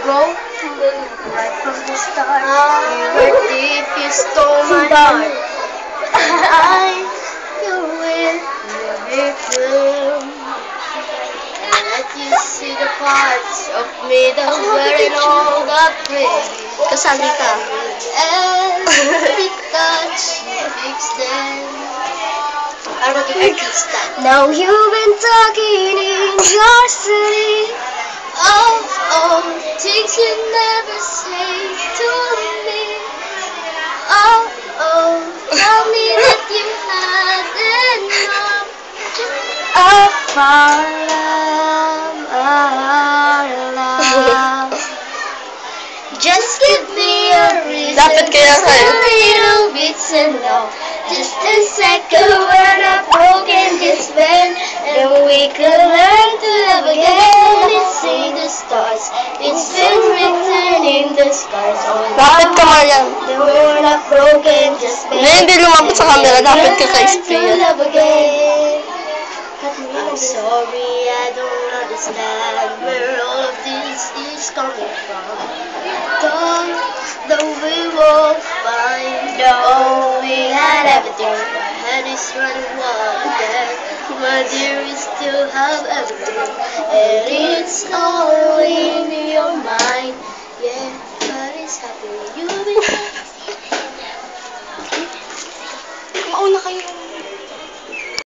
Right from the start, you were deep, you stole my heart. I, you will become. And let you see the parts of me that weren't all that pretty. Kasali ka. Every touch you fix them. Para maging artista. Now you've been talking in your sleep. Oh, things you never say to me. Oh, tell me that you had enough of our love. Just give me a reason. Dapat kaya just a little bit to know. Just a second when I'm broken, just when and we could learn to love again. It's in the stars, it's been written in the scars. Dapat ka, Mariam. The world I've broken, just when Hindi lumapit sa camera. Dapat ka ka-spray yan. love again. I'm sorry, I don't understand where all of this is coming from. Though we won't find out, we had everything. My head is running wild, my dear, we still have everything, and it's all in your mind. Yeah, but it's happening. You've been